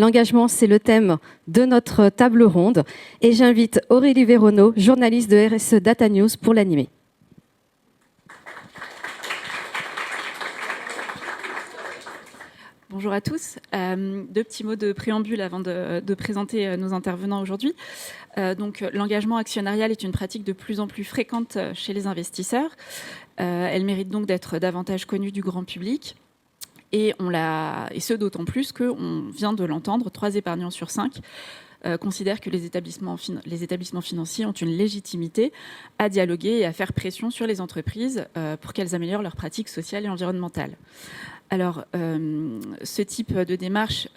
L'engagement, c'est le thème de notre table ronde. Et j'invite Aurélie Véronneau, journaliste de RSE Data News, pour l'animer. Bonjour à tous. Deux petits mots de préambule avant de présenter nos intervenants aujourd'hui. Donc, l'engagement actionnarial est une pratique de plus en plus fréquente chez les investisseurs. Elle mérite donc d'être davantage connue du grand public. Et ce d'autant plus qu'on vient de l'entendre, 3 épargnants sur 5 considèrent que les établissements financiers ont une légitimité à dialoguer et à faire pression sur les entreprises pour qu'elles améliorent leurs pratiques sociales et environnementales. Alors, ce type de démarche,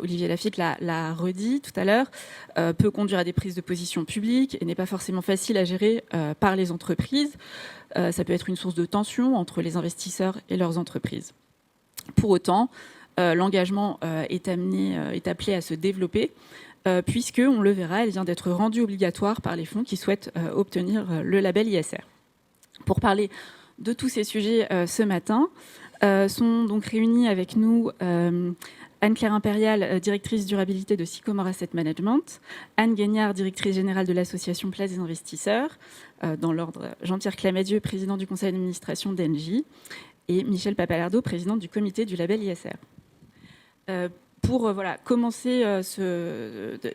Olivier Laffitte l'a redit tout à l'heure, peut conduire à des prises de position publiques et n'est pas forcément facile à gérer par les entreprises. Ça peut être une source de tension entre les investisseurs et leurs entreprises. Pour autant, l'engagement est appelé à se développer, puisque, on le verra, elle vient d'être rendue obligatoire par les fonds qui souhaitent obtenir le label ISR. Pour parler de tous ces sujets ce matin, sont donc réunis avec nous Anne-Claire Impérial, directrice durabilité de Sycomore Asset Management, Anne Guignard, directrice générale de l'association Place des investisseurs, dans l'ordre Jean-Pierre Clamadieu, président du conseil d'administration d'Engie, et Michel Papalardo, président du comité du label ISR. Pour commencer,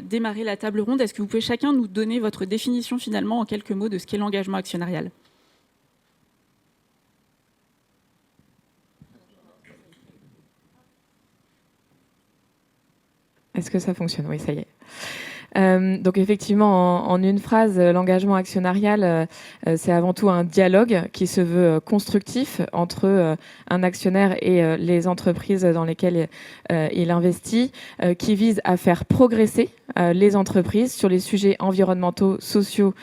démarrer la table ronde, est-ce que vous pouvez chacun nous donner votre définition finalement en quelques mots de ce qu'est l'engagement actionnarial ? Est-ce que ça fonctionne? Oui, ça y est. Donc effectivement, en une phrase, l'engagement actionnarial, c'est avant tout un dialogue qui se veut constructif entre un actionnaire et les entreprises dans lesquelles il investit, qui vise à faire progresser les entreprises sur les sujets environnementaux, sociaux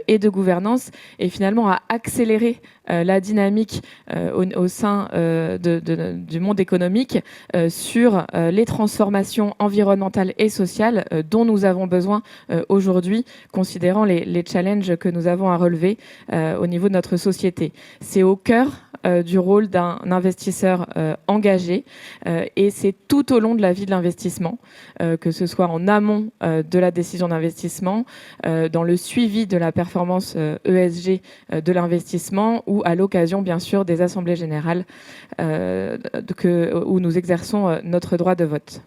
et de gouvernance, et finalement à accélérer la dynamique au sein du monde économique sur les transformations environnementales et sociales dont nous avons besoin aujourd'hui, considérant les challenges que nous avons à relever au niveau de notre société. C'est au cœur du rôle d'un investisseur engagé et c'est tout au long de la vie de l'investissement, que ce soit en amont de la décision d'investissement, dans le suivi de la performance ESG de l'investissement ou à l'occasion bien sûr des assemblées générales où nous exerçons notre droit de vote.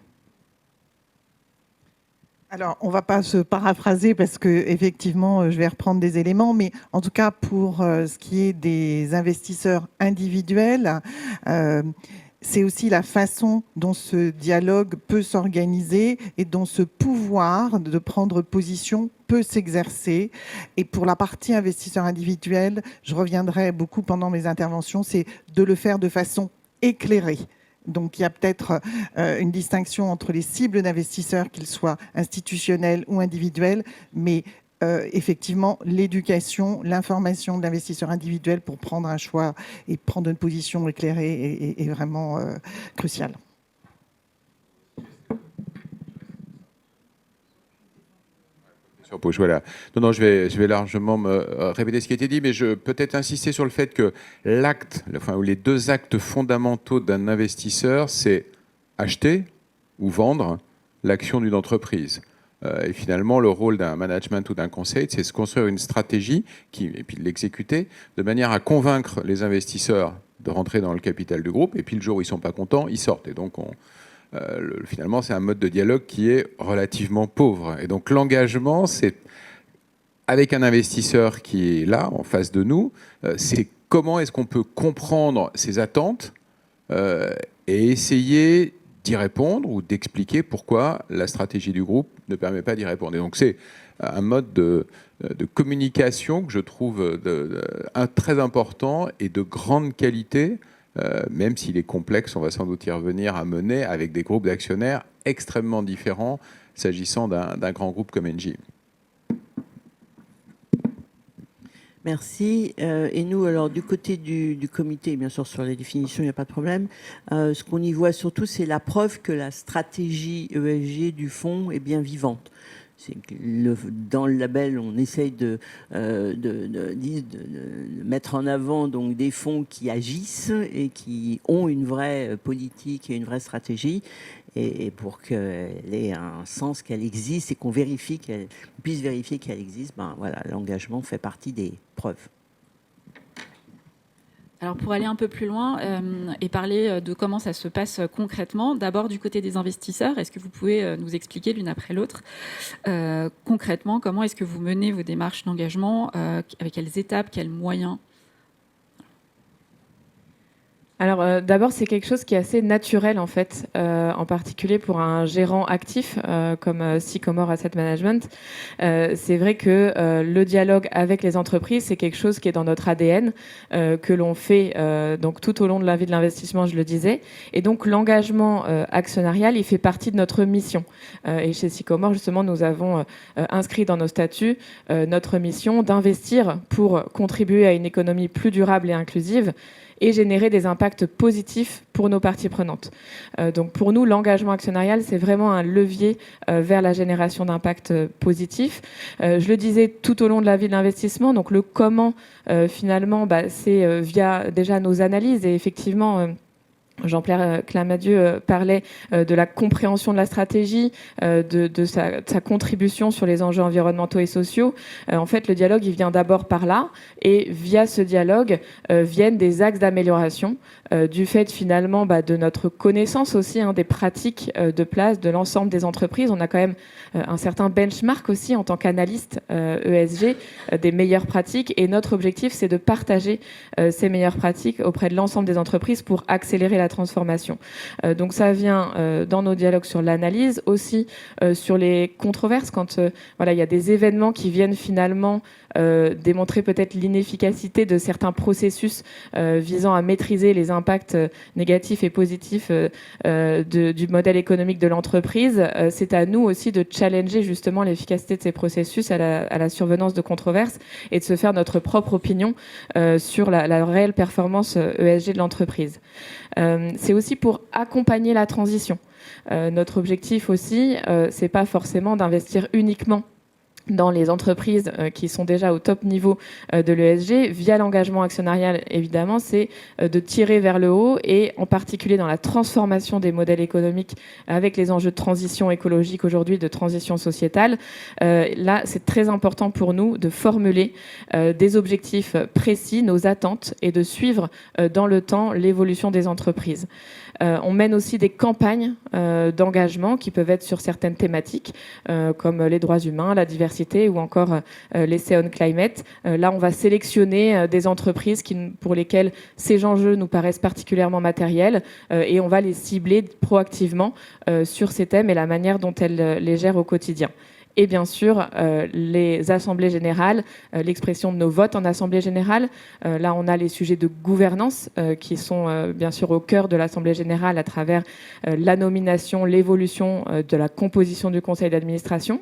Alors, on ne va pas se paraphraser parce que effectivement, je vais reprendre des éléments, mais en tout cas, pour ce qui est des investisseurs individuels, c'est aussi la façon dont ce dialogue peut s'organiser et dont ce pouvoir de prendre position peut s'exercer. Et pour la partie investisseur individuel, je reviendrai beaucoup pendant mes interventions, c'est de le faire de façon éclairée. Donc, il y a peut-être une distinction entre les cibles d'investisseurs, qu'ils soient institutionnels ou individuels, mais effectivement, l'éducation, l'information de l'investisseur individuel pour prendre un choix et prendre une position éclairée est vraiment cruciale. Voilà. Non, je vais largement me répéter ce qui a été dit, mais je peux peut-être insister sur le fait que les deux actes fondamentaux d'un investisseur, c'est acheter ou vendre l'action d'une entreprise. Et finalement, le rôle d'un management ou d'un conseil, c'est de se construire une stratégie et puis de l'exécuter de manière à convaincre les investisseurs de rentrer dans le capital du groupe. Et puis le jour où ils ne sont pas contents, ils sortent. Et donc, finalement, c'est un mode de dialogue qui est relativement pauvre. Et donc, l'engagement, c'est avec un investisseur qui est là, en face de nous, c'est comment est-ce qu'on peut comprendre ses attentes et essayer d'y répondre ou d'expliquer pourquoi la stratégie du groupe ne permet pas d'y répondre. Et donc, c'est un mode de communication que je trouve très important et de grande qualité, même s'il est complexe, on va sans doute y revenir, à mener avec des groupes d'actionnaires extrêmement différents s'agissant d'un grand groupe comme Engie. Merci. Et nous, alors, du côté du comité, bien sûr, sur les définitions, il n'y a pas de problème. Ce qu'on y voit surtout, c'est la preuve que la stratégie ESG du fonds est bien vivante. Dans le label, on essaye de mettre en avant donc, des fonds qui agissent et qui ont une vraie politique et une vraie stratégie. et pour qu'elle ait un sens, qu'elle existe et qu'on puisse vérifier qu'elle existe, voilà, l'engagement fait partie des preuves. Alors pour aller un peu plus loin et parler de comment ça se passe concrètement, d'abord du côté des investisseurs, est-ce que vous pouvez nous expliquer l'une après l'autre concrètement comment est-ce que vous menez vos démarches d'engagement, avec quelles étapes, quels moyens? Alors d'abord, c'est quelque chose qui est assez naturel en fait, en particulier pour un gérant actif comme Sycomore Asset Management. C'est vrai que le dialogue avec les entreprises, c'est quelque chose qui est dans notre ADN, que l'on fait donc tout au long de la vie de l'investissement, je le disais. Et donc l'engagement actionnarial, il fait partie de notre mission. Et chez Sycomore, justement, nous avons inscrit dans nos statuts notre mission d'investir pour contribuer à une économie plus durable et inclusive, et générer des impacts positifs pour nos parties prenantes. Donc pour nous, l'engagement actionnarial, c'est vraiment un levier vers la génération d'impacts positifs. Je le disais tout au long de la vie de l'investissement, donc le comment, finalement, c'est via déjà nos analyses, et effectivement... Jean-Pierre Clamadieu parlait de la compréhension de la stratégie, de sa contribution sur les enjeux environnementaux et sociaux. En fait, le dialogue, il vient d'abord par là, et via ce dialogue viennent des axes d'amélioration du fait finalement de notre connaissance aussi des pratiques de place de l'ensemble des entreprises. On a quand même un certain benchmark aussi en tant qu'analyste ESG des meilleures pratiques, et notre objectif, c'est de partager ces meilleures pratiques auprès de l'ensemble des entreprises pour accélérer la transformation. Donc ça vient dans nos dialogues sur l'analyse, aussi sur les controverses, quand il y a des événements qui viennent finalement démontrer peut-être l'inefficacité de certains processus visant à maîtriser les impacts négatifs et positifs du modèle économique de l'entreprise. C'est à nous aussi de challenger justement l'efficacité de ces processus à la survenance de controverses, et de se faire notre propre opinion sur la réelle performance ESG de l'entreprise. C'est aussi pour accompagner la transition. Notre objectif aussi, c'est pas forcément d'investir uniquement dans les entreprises qui sont déjà au top niveau de l'ESG, via l'engagement actionnarial, évidemment, c'est de tirer vers le haut, et en particulier dans la transformation des modèles économiques avec les enjeux de transition écologique aujourd'hui, de transition sociétale. Là, c'est très important pour nous de formuler des objectifs précis, nos attentes, et de suivre dans le temps l'évolution des entreprises. On mène aussi des campagnes d'engagement qui peuvent être sur certaines thématiques, comme les droits humains, la diversité, ou encore les Say on Climate. Là, on va sélectionner des entreprises pour lesquelles ces enjeux nous paraissent particulièrement matériels, et on va les cibler proactivement sur ces thèmes et la manière dont elles les gèrent au quotidien. Et bien sûr, les assemblées générales, l'expression de nos votes en assemblée générale. Là, on a les sujets de gouvernance qui sont bien sûr au cœur de l'assemblée générale à travers la nomination, l'évolution de la composition du conseil d'administration.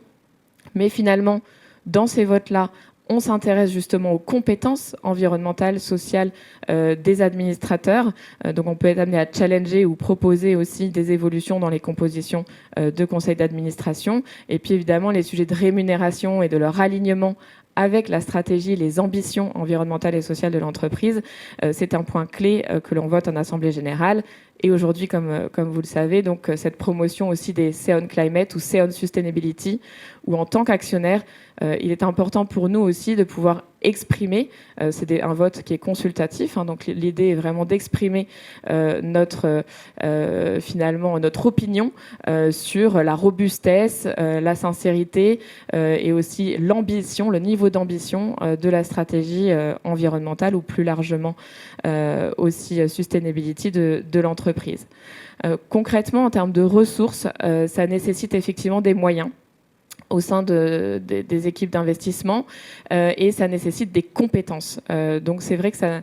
Mais finalement, dans ces votes-là, on s'intéresse justement aux compétences environnementales, sociales des administrateurs. Donc on peut être amené à challenger ou proposer aussi des évolutions dans les compositions de conseils d'administration. Et puis évidemment, les sujets de rémunération et de leur alignement avec la stratégie, les ambitions environnementales et sociales de l'entreprise, c'est un point clé que l'on vote en Assemblée générale. Et aujourd'hui, comme vous le savez, donc cette promotion aussi des Say on Climate ou Say on Sustainability, où en tant qu'actionnaire, il est important pour nous aussi de pouvoir exprimer, c'est un vote qui est consultatif, donc l'idée est vraiment d'exprimer finalement notre opinion sur la robustesse, la sincérité et aussi l'ambition, le niveau d'ambition de la stratégie environnementale, ou plus largement aussi sustainability de l'entreprise. Concrètement, en termes de ressources, ça nécessite effectivement des moyens au sein des équipes d'investissement, et ça nécessite des compétences. Donc c'est vrai que ça,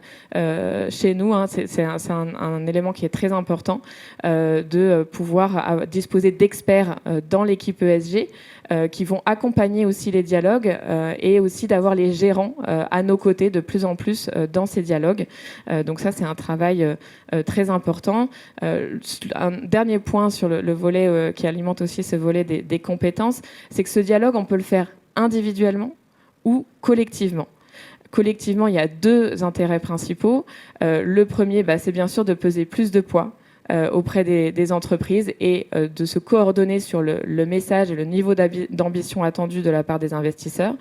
chez nous, c'est un élément qui est très important, de pouvoir disposer d'experts dans l'équipe ESG qui vont accompagner aussi les dialogues, et aussi d'avoir les gérants à nos côtés de plus en plus dans ces dialogues. Donc ça, c'est un travail très important. Un dernier point sur le volet qui alimente aussi ce volet des compétences, c'est que ce dialogue, on peut le faire individuellement ou collectivement. Collectivement, il y a deux intérêts principaux. Le premier, c'est bien sûr de peser plus de poids auprès des entreprises et de se coordonner sur le message et le niveau d'ambition attendu de la part des investisseurs.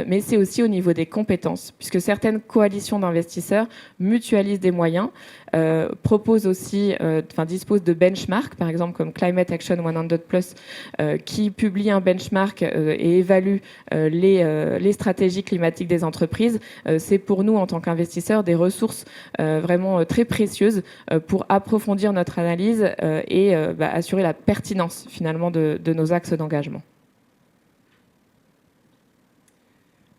Mais c'est aussi au niveau des compétences, puisque certaines coalitions d'investisseurs mutualisent des moyens, proposent aussi, disposent de benchmarks, par exemple comme Climate Action 100+, qui publie un benchmark et évalue les stratégies climatiques des entreprises. C'est pour nous, en tant qu'investisseurs, des ressources vraiment très précieuses pour approfondir notre analyse et assurer la pertinence finalement de nos axes d'engagement.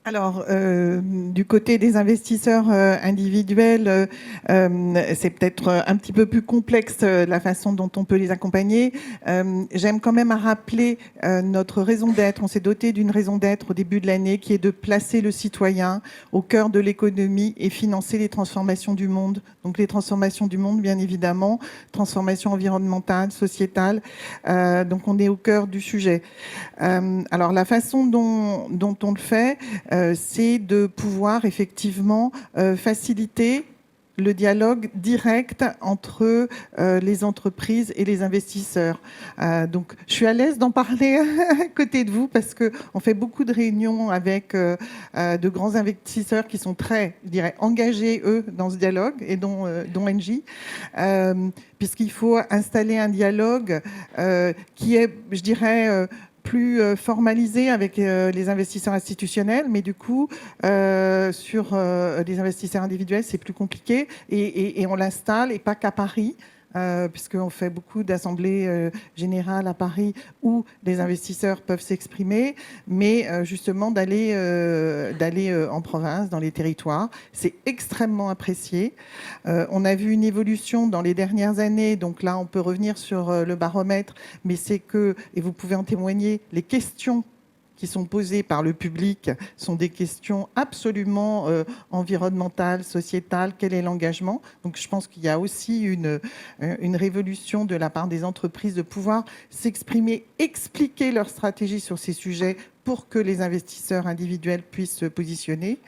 Alors, du côté des investisseurs individuels, c'est peut-être un petit peu plus complexe la façon dont on peut les accompagner. J'aime quand même à rappeler notre raison d'être. On s'est doté d'une raison d'être au début de l'année qui est de placer le citoyen au cœur de l'économie et financer les transformations du monde. Donc les transformations du monde, bien évidemment, transformations environnementales, sociétales. Donc on est au cœur du sujet. Alors la façon dont on le fait, c'est de pouvoir effectivement faciliter le dialogue direct entre les entreprises et les investisseurs. Donc, je suis à l'aise d'en parler à côté de vous parce qu'on fait beaucoup de réunions avec de grands investisseurs qui sont très, je dirais, engagés, eux, dans ce dialogue, et dont Engie, puisqu'il faut installer un dialogue qui est, je dirais, plus formalisé avec les investisseurs institutionnels, mais du coup, sur les investisseurs individuels, c'est plus compliqué et on l'installe, et pas qu'à Paris, puisqu'on fait beaucoup d'assemblées générales à Paris où les investisseurs peuvent s'exprimer, mais justement d'aller en province, dans les territoires. C'est extrêmement apprécié. On a vu une évolution dans les dernières années, donc là on peut revenir sur le baromètre, mais c'est que, et vous pouvez en témoigner, les questions qui sont posées par le public sont des questions absolument environnementales, sociétales. Quel est l'engagement ? Donc je pense qu'il y a aussi une révolution de la part des entreprises de pouvoir s'exprimer, expliquer leur stratégie sur ces sujets pour que les investisseurs individuels puissent se positionner.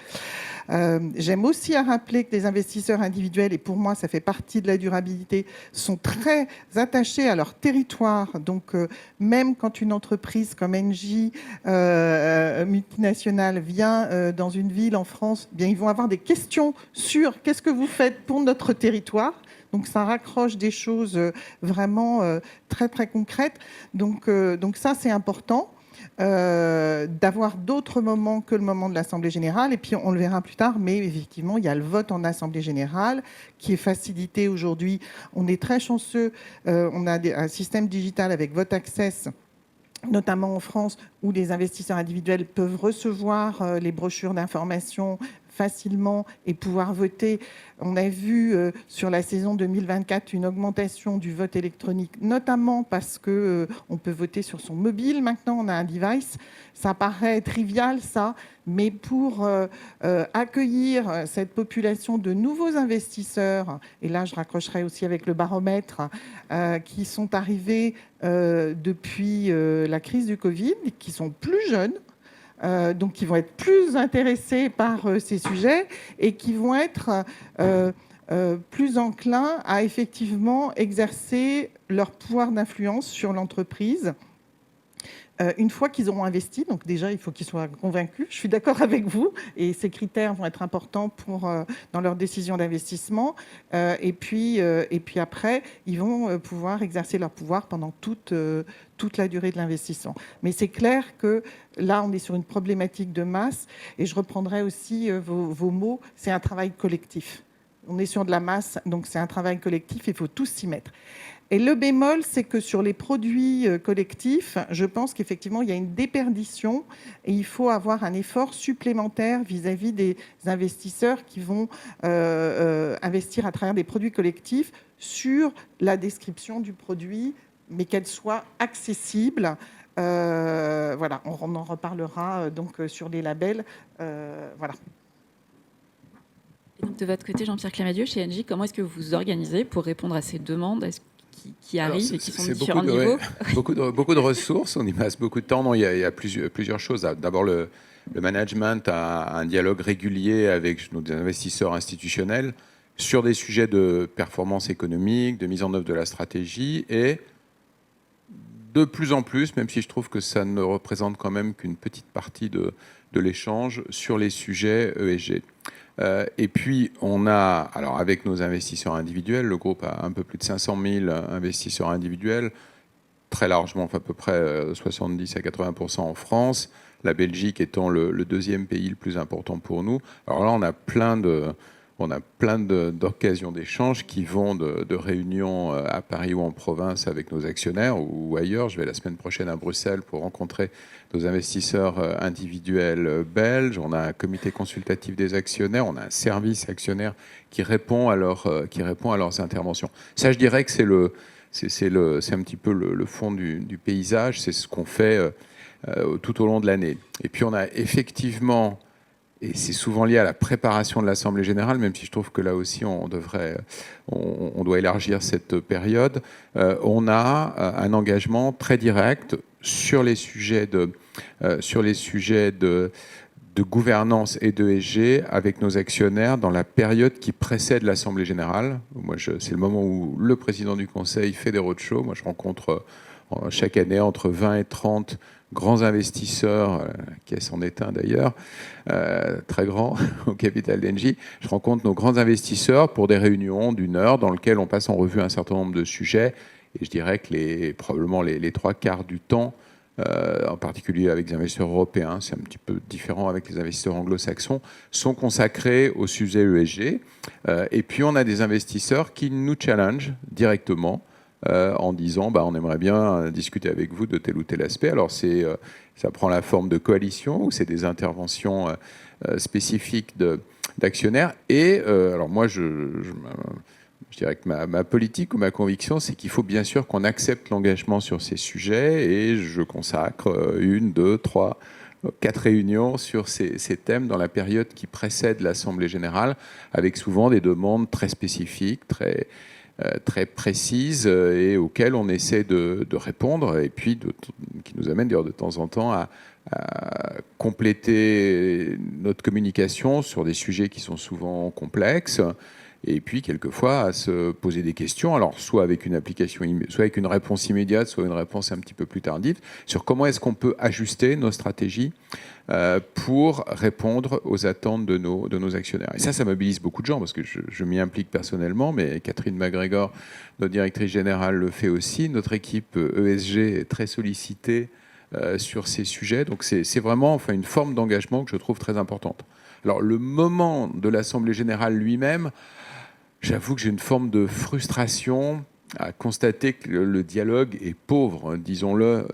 J'aime aussi à rappeler que les investisseurs individuels, et pour moi ça fait partie de la durabilité, sont très attachés à leur territoire. Donc même quand une entreprise comme Engie, multinationale, vient dans une ville en France, eh bien, ils vont avoir des questions sur qu'est-ce que vous faites pour notre territoire. Donc ça raccroche des choses vraiment très très concrètes. Donc ça c'est important. D'avoir d'autres moments que le moment de l'Assemblée générale. Et puis, on le verra plus tard, mais effectivement, il y a le vote en Assemblée générale qui est facilité aujourd'hui. On est très chanceux. On a un système digital avec Vote Access, notamment en France, où les investisseurs individuels peuvent recevoir les brochures d'information facilement et pouvoir voter. On a vu sur la saison 2024 une augmentation du vote électronique, notamment parce que on peut voter sur son mobile. Maintenant, on a un device. Ça paraît trivial, ça, mais pour accueillir cette population de nouveaux investisseurs, et là, je raccrocherai aussi avec le baromètre, qui sont arrivés depuis la crise du Covid, qui sont plus jeunes, donc qui vont être plus intéressés par ces sujets et qui vont être plus enclins à effectivement exercer leur pouvoir d'influence sur l'entreprise. Une fois qu'ils auront investi, donc déjà il faut qu'ils soient convaincus, je suis d'accord avec vous, et ces critères vont être importants dans leur décision d'investissement, et puis après ils vont pouvoir exercer leur pouvoir pendant toute la durée de l'investissement. Mais c'est clair que là on est sur une problématique de masse, et je reprendrai aussi vos mots, c'est un travail collectif. On est sur de la masse, donc c'est un travail collectif, il faut tous s'y mettre. Et le bémol, c'est que sur les produits collectifs, je pense qu'effectivement, il y a une déperdition et il faut avoir un effort supplémentaire vis-à-vis des investisseurs qui vont investir à travers des produits collectifs sur la description du produit, mais qu'elle soit accessible. Voilà, on en reparlera donc sur les labels. Voilà. Et donc de votre côté, Jean-Pierre Clamadieu, chez Engie, comment est-ce que vous vous organisez pour répondre à ces demandes qui arrivent et qui sont de différents niveaux? Beaucoup de ressources, on y passe beaucoup de temps. Non, il y a plusieurs choses. D'abord, le management a un dialogue régulier avec nos investisseurs institutionnels. sur des sujets de performance économique, de mise en œuvre de la stratégie et de plus en plus, même si je trouve que ça ne représente quand même qu'une petite partie de l'échange, sur les sujets ESG. Et puis, on a, alors avec nos investisseurs individuels, le groupe a un peu plus de 500 000 investisseurs individuels, très largement, enfin à peu près 70 à 80% en France, la Belgique étant le deuxième pays le plus important pour nous. Alors là, on a plein d'occasions d'échange qui vont de réunions à Paris ou en province avec nos actionnaires ou ailleurs. Je vais la semaine prochaine à Bruxelles pour rencontrer nos investisseurs individuels belges. On a un comité consultatif des actionnaires, on a un service actionnaire qui répond à leurs interventions. Ça, je dirais que c'est un petit peu le fond du paysage, c'est ce qu'on fait tout au long de l'année. Et puis on a effectivement, et c'est souvent lié à la préparation de l'Assemblée générale, même si je trouve que là aussi on doit élargir cette période, on a un engagement très direct sur les sujets de gouvernance et d'ESG avec nos actionnaires dans la période qui précède l'Assemblée générale. C'est le moment où le président du Conseil fait des roadshows. Moi, je rencontre chaque année entre 20 et 30 grands investisseurs, qui s'en est un d'ailleurs, très grand, au capital d'Engie. Je rencontre nos grands investisseurs pour des réunions d'1 heure dans lesquelles on passe en revue un certain nombre de sujets. Et je dirais que probablement les 3/4 du temps, en particulier avec les investisseurs européens, c'est un petit peu différent avec les investisseurs anglo-saxons, sont consacrés au sujet ESG. Et puis on a des investisseurs qui nous challengent directement en disant on aimerait bien discuter avec vous de tel ou tel aspect. Alors ça prend la forme de coalition ou c'est des interventions spécifiques d'actionnaires. Et alors moi, je dirais que ma politique ou ma conviction, c'est qu'il faut bien sûr qu'on accepte l'engagement sur ces sujets et je consacre 1, 2, 3, 4 réunions sur ces thèmes dans la période qui précède l'Assemblée générale, avec souvent des demandes très spécifiques, très précises et auxquelles on essaie de répondre et puis qui nous amène d'ailleurs de temps en temps à compléter notre communication sur des sujets qui sont souvent complexes et puis quelquefois à se poser des questions, alors soit avec une réponse immédiate, soit une réponse un petit peu plus tardive, sur comment est-ce qu'on peut ajuster nos stratégies pour répondre aux attentes de nos actionnaires. Et ça mobilise beaucoup de gens, parce que je m'y implique personnellement, mais Catherine MacGregor, notre directrice générale, le fait aussi. Notre équipe ESG est très sollicitée sur ces sujets, donc c'est vraiment une forme d'engagement que je trouve très importante. Alors le moment de l'Assemblée générale lui-même, j'avoue que j'ai une forme de frustration à constater que le dialogue est pauvre, disons-le,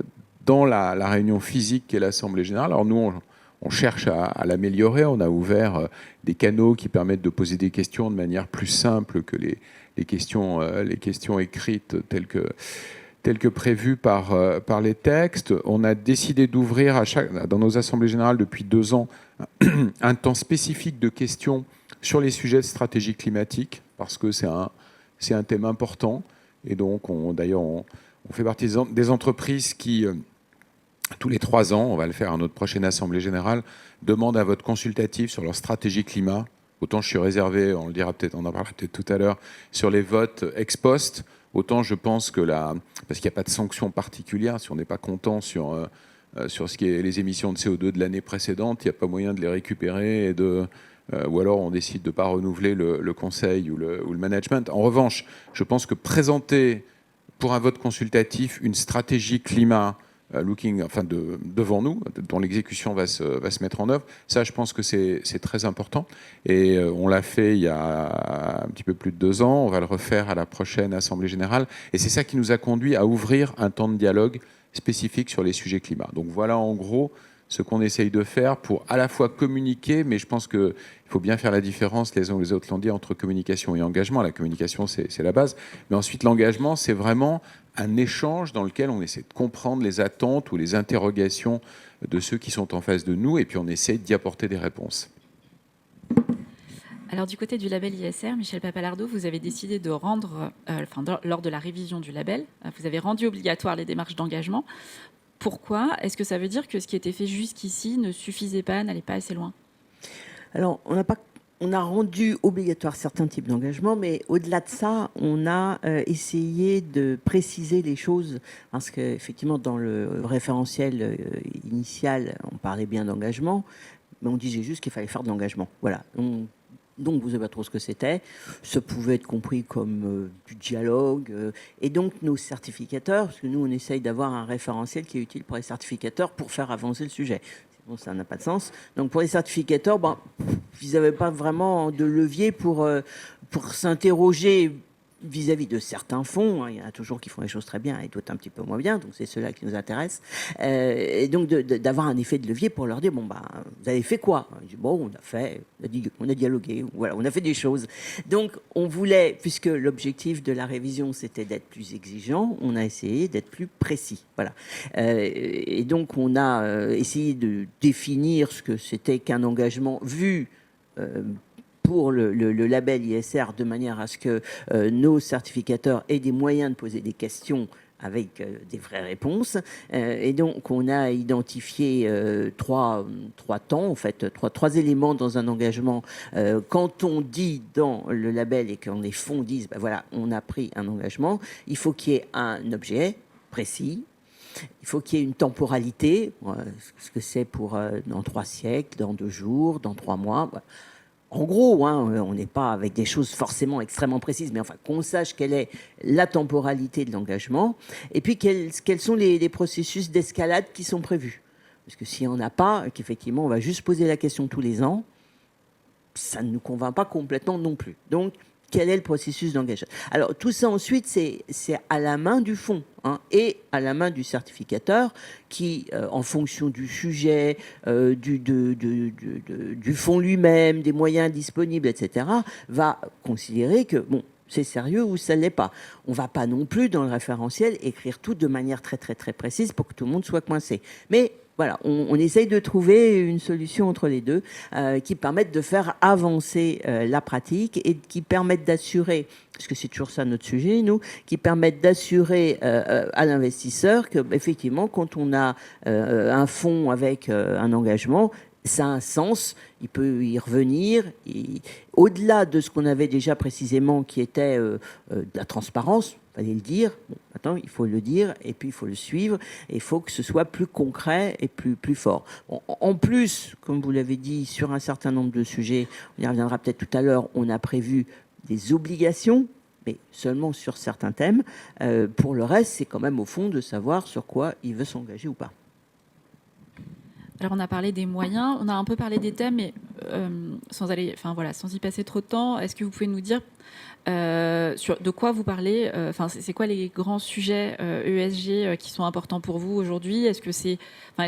dans la réunion physique qu'est l'Assemblée générale. Alors nous, on cherche à l'améliorer. On a ouvert des canaux qui permettent de poser des questions de manière plus simple que les questions écrites telles que prévues par les textes. On a décidé d'ouvrir dans nos assemblées générales depuis 2 ans un temps spécifique de questions sur les sujets de stratégie climatique, parce que c'est un thème important. Et donc, on fait partie des entreprises qui, tous les 3 ans, on va le faire à notre prochaine Assemblée générale, demandent un vote consultatif sur leur stratégie climat. Autant je suis réservé, on en parlera peut-être tout à l'heure, sur les votes ex post, autant je pense que parce qu'il n'y a pas de sanction particulière, si on n'est pas content sur ce qui est les émissions de CO2 de l'année précédente, il n'y a pas moyen de les récupérer ou alors on décide de ne pas renouveler le conseil ou le management. En revanche, je pense que présenter pour un vote consultatif une stratégie climat devant nous, dont l'exécution va se mettre en œuvre, ça je pense que c'est très important. Et on l'a fait il y a un petit peu plus de 2 ans, on va le refaire à la prochaine Assemblée générale. Et c'est ça qui nous a conduit à ouvrir un temps de dialogue spécifique sur les sujets climat. Donc voilà en gros ce qu'on essaye de faire pour à la fois communiquer, mais je pense qu'il faut bien faire la différence, les uns ou les autres l'ont dit, entre communication et engagement. La communication, c'est la base. Mais ensuite, l'engagement, c'est vraiment un échange dans lequel on essaie de comprendre les attentes ou les interrogations de ceux qui sont en face de nous, et puis on essaie d'y apporter des réponses. Alors du côté du label ISR, Michel Papalardo, vous avez décidé de rendre, lors de la révision du label, vous avez rendu obligatoire les démarches d'engagement. Pourquoi ? Est-ce que ça veut dire que ce qui était fait jusqu'ici ne suffisait pas, n'allait pas assez loin ? Alors, on n'a pas on a rendu obligatoire certains types d'engagements, mais au-delà de ça, on a essayé de préciser les choses, parce qu'effectivement, dans le référentiel initial, on parlait bien d'engagement, mais on disait juste qu'il fallait faire de l'engagement. Voilà. Donc, vous ne savez pas trop ce que c'était. Ça pouvait être compris comme du dialogue. Et donc, nos certificateurs, parce que nous, on essaye d'avoir un référentiel qui est utile pour les certificateurs pour faire avancer le sujet. Bon, ça n'a pas de sens. Donc, pour les certificateurs, ils n'avaient pas vraiment de levier pour s'interroger vis-à-vis de certains fonds. Il y en a toujours qui font les choses très bien et d'autres un petit peu moins bien, donc c'est ceux-là qui nous intéressent. Et donc d'avoir un effet de levier pour leur dire, vous avez fait quoi? On dit, bon, on a dialogué, voilà, on a fait des choses. Donc on voulait, puisque l'objectif de la révision c'était d'être plus exigeant, on a essayé d'être plus précis. Voilà. Et donc on a essayé de définir ce que c'était qu'un engagement vu pour le label ISR, de manière à ce que nos certificateurs aient des moyens de poser des questions avec des vraies réponses. Et donc, on a identifié trois temps, en fait, trois éléments dans un engagement. Quand on dit dans le label et quand les fonds disent, voilà, on a pris un engagement, il faut qu'il y ait un objet précis. Il faut qu'il y ait une temporalité, ce que c'est pour dans 3 siècles, dans 2 jours, dans 3 mois. En gros, on n'est pas avec des choses forcément extrêmement précises, mais enfin qu'on sache quelle est la temporalité de l'engagement, et puis quels sont les processus d'escalade qui sont prévus. Parce que s'il n'y en a pas, qu'effectivement on va juste poser la question tous les ans, ça ne nous convainc pas complètement non plus. Donc, quel est le processus d'engagement? Alors, tout ça ensuite, c'est à la main du fonds et à la main du certificateur qui, en fonction du sujet, du fonds lui-même, des moyens disponibles, etc., va considérer que, c'est sérieux ou ça ne l'est pas. On ne va pas non plus, dans le référentiel, écrire tout de manière très, très, très précise pour que tout le monde soit coincé. Mais voilà, on essaye de trouver une solution entre les deux qui permette de faire avancer la pratique et qui permette d'assurer, parce que c'est toujours ça notre sujet, nous, qui permette d'assurer à l'investisseur qu'effectivement, quand on a un fonds avec un engagement, ça a un sens, il peut y revenir. Au-delà de ce qu'on avait déjà précisément, qui était de la transparence, il fallait le dire, maintenant il faut le dire, et puis il faut le suivre, et il faut que ce soit plus concret et plus fort. En plus, comme vous l'avez dit, sur un certain nombre de sujets, on y reviendra peut-être tout à l'heure, on a prévu des obligations, mais seulement sur certains thèmes. Pour le reste, c'est quand même au fond de savoir sur quoi il veut s'engager ou pas. Alors on a parlé des moyens, on a un peu parlé des thèmes, mais sans y passer trop de temps, est-ce que vous pouvez nous dire de quoi vous parlez? C'est quoi les grands sujets ESG qui sont importants pour vous aujourd'hui? Est-ce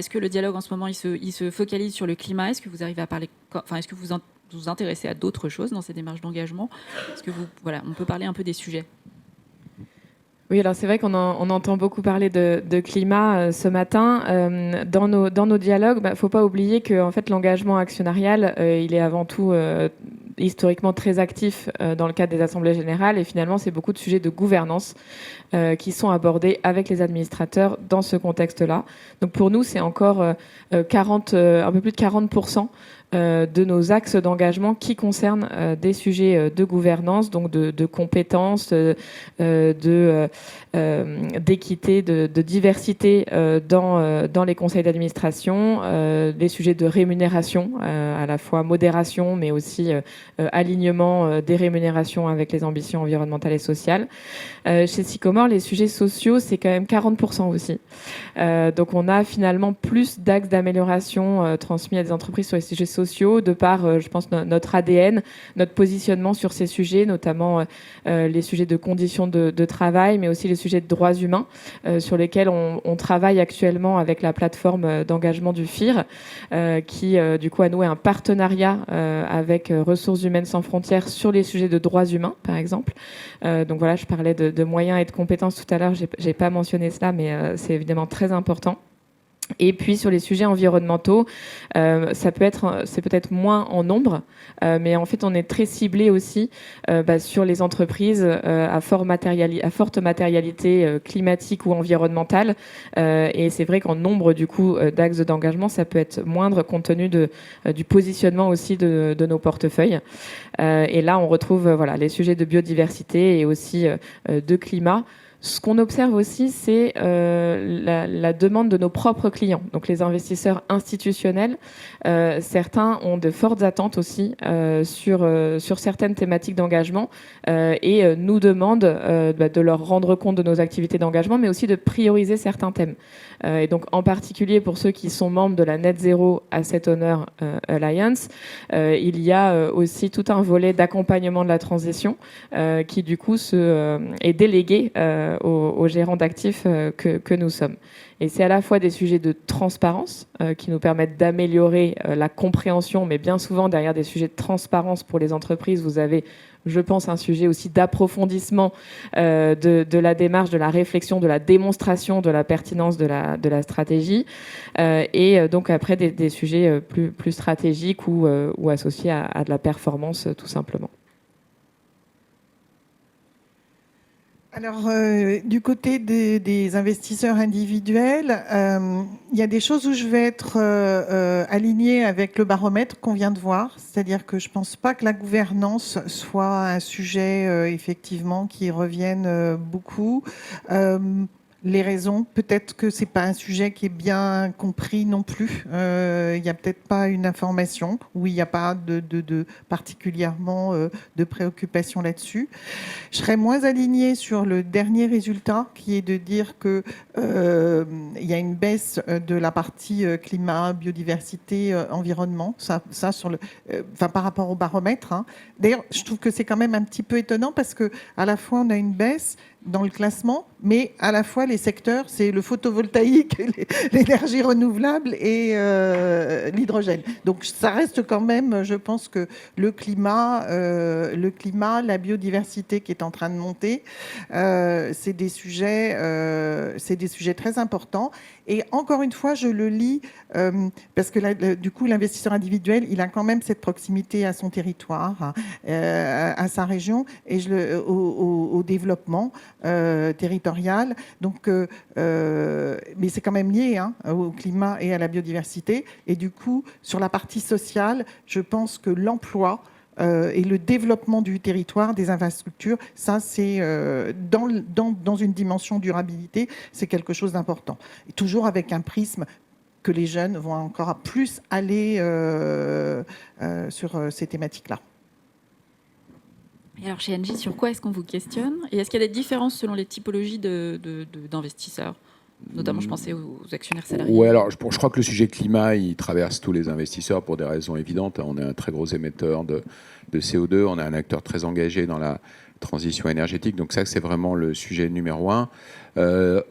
que le dialogue en ce moment il se focalise sur le climat? Est-ce que vous arrivez à parler? Est-ce que vous vous intéressez à d'autres choses dans ces démarches d'engagement? Est-ce que on peut parler un peu des sujets? Oui, alors c'est vrai qu'on entend beaucoup parler de climat ce matin. Dans nos dialogues, il ne faut pas oublier que en fait, l'engagement actionnarial, il est avant tout historiquement très actif dans le cadre des assemblées générales, et finalement, c'est beaucoup de sujets de gouvernance qui sont abordés avec les administrateurs dans ce contexte-là. Donc pour nous, c'est encore un peu plus de 40% de nos axes d'engagement qui concernent des sujets de gouvernance, donc de compétences, d'équité, de diversité dans les conseils d'administration, des sujets de rémunération, à la fois modération, mais aussi alignement des rémunérations avec les ambitions environnementales et sociales. Chez Sycomore, les sujets sociaux, c'est quand même 40% aussi. Donc on a finalement plus d'axes d'amélioration transmis à des entreprises sur les sujets sociaux, de par, je pense, notre ADN, notre positionnement sur ces sujets, notamment les sujets de conditions de travail, mais aussi les sujets de droits humains, sur lesquels on travaille actuellement avec la plateforme d'engagement du FIR, qui, du coup, a noué un partenariat avec Ressources Humaines Sans Frontières sur les sujets de droits humains, par exemple. Donc voilà, je parlais de moyens et de compétences tout à l'heure, j'ai pas mentionné cela, mais c'est évidemment très important. Et puis sur les sujets environnementaux, c'est peut-être moins en nombre, mais en fait on est très ciblé aussi sur les entreprises à forte matérialité climatique ou environnementale. Et c'est vrai qu'en nombre du coup d'axes d'engagement, ça peut être moindre compte tenu du positionnement aussi de nos portefeuilles. Et là on retrouve les sujets de biodiversité et aussi de climat. Ce qu'on observe aussi, c'est la demande de nos propres clients, donc les investisseurs institutionnels. Certains ont de fortes attentes aussi sur certaines thématiques d'engagement et nous demandent de leur rendre compte de nos activités d'engagement, mais aussi de prioriser certains thèmes. Et donc, en particulier pour ceux qui sont membres de la Net Zero Asset Owner Alliance, il y a aussi tout un volet d'accompagnement de la transition qui, du coup, est délégué aux gérants d'actifs que nous sommes. Et c'est à la fois des sujets de transparence qui nous permettent d'améliorer la compréhension, mais bien souvent, derrière des sujets de transparence pour les entreprises, vous avez, je pense, un sujet aussi d'approfondissement de la démarche, de la réflexion, de la démonstration de la pertinence de la stratégie. Et donc après, des sujets plus stratégiques ou associés à de la performance, tout simplement. Alors, du côté des investisseurs individuels, il y a des choses où je vais être alignée avec le baromètre qu'on vient de voir. C'est-à-dire que je ne pense pas que la gouvernance soit un sujet, effectivement, qui revienne beaucoup. Les raisons, peut-être que c'est pas un sujet qui est bien compris non plus. Il n'y a peut-être pas une information où il n'y a pas de particulièrement de préoccupation là-dessus. Je serais moins alignée sur le dernier résultat, qui est de dire que il y a une baisse de la partie climat, biodiversité, environnement. Ça sur par rapport au baromètre. Hein. D'ailleurs, je trouve que c'est quand même un petit peu étonnant parce que à la fois on a une baisse dans le classement, mais à la fois les secteurs, c'est le photovoltaïque, l'énergie renouvelable et l'hydrogène. Donc ça reste quand même, je pense que le climat, la biodiversité qui est en train de monter, c'est des sujets très importants. Et encore une fois, je le lis parce que là, du coup, l'investisseur individuel, il a quand même cette proximité à son territoire, à sa région et au développement territorial. Donc, mais c'est quand même lié au climat et à la biodiversité. Et du coup, sur la partie sociale, je pense que l'emploi et le développement du territoire, des infrastructures, ça c'est dans une dimension durabilité, c'est quelque chose d'important. Et toujours avec un prisme que les jeunes vont encore plus aller sur ces thématiques-là. Et alors chez Engie, sur quoi est-ce qu'on vous questionne? Et est-ce qu'il y a des différences selon les typologies d'investisseurs? Notamment, je pensais aux actionnaires salariés. Oui, alors je crois que le sujet climat, il traverse tous les investisseurs pour des raisons évidentes. On est un très gros émetteur de CO2, on est un acteur très engagé dans la transition énergétique, donc ça, c'est vraiment le sujet numéro 1.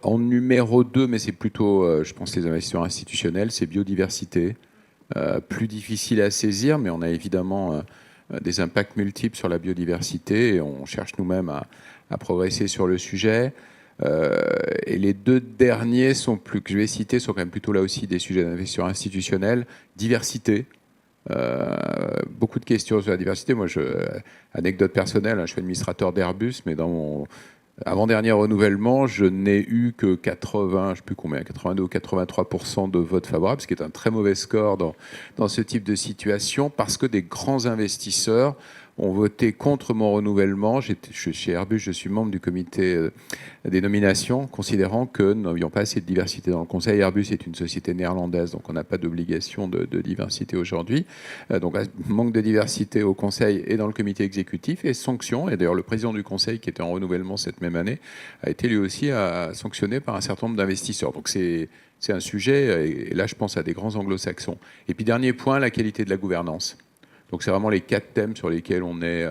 En numéro 2, mais c'est plutôt, je pense, les investisseurs institutionnels, c'est biodiversité. Plus difficile à saisir, mais on a évidemment des impacts multiples sur la biodiversité et on cherche nous-mêmes à progresser sur le sujet. Et les deux derniers que je vais citer sont quand même plutôt là aussi des sujets d'investisseurs institutionnels. Diversité. Beaucoup de questions sur la diversité. Moi, anecdote personnelle, je suis administrateur d'Airbus, mais dans mon avant-dernier renouvellement, je n'ai eu que 82 ou 83% de votes favorables, ce qui est un très mauvais score dans ce type de situation, parce que des grands investisseurs ont voté contre mon renouvellement. Chez Airbus, je suis membre du comité des nominations, considérant que nous n'avions pas assez de diversité dans le conseil. Airbus est une société néerlandaise, donc on n'a pas d'obligation de diversité aujourd'hui. Donc manque de diversité au conseil et dans le comité exécutif, et sanctions. Et d'ailleurs, le président du conseil, qui était en renouvellement cette même année, a été lui aussi sanctionné par un certain nombre d'investisseurs. Donc c'est un sujet, et là je pense à des grands anglo-saxons. Et puis dernier point, la qualité de la gouvernance. Donc c'est vraiment les 4 thèmes sur lesquels on est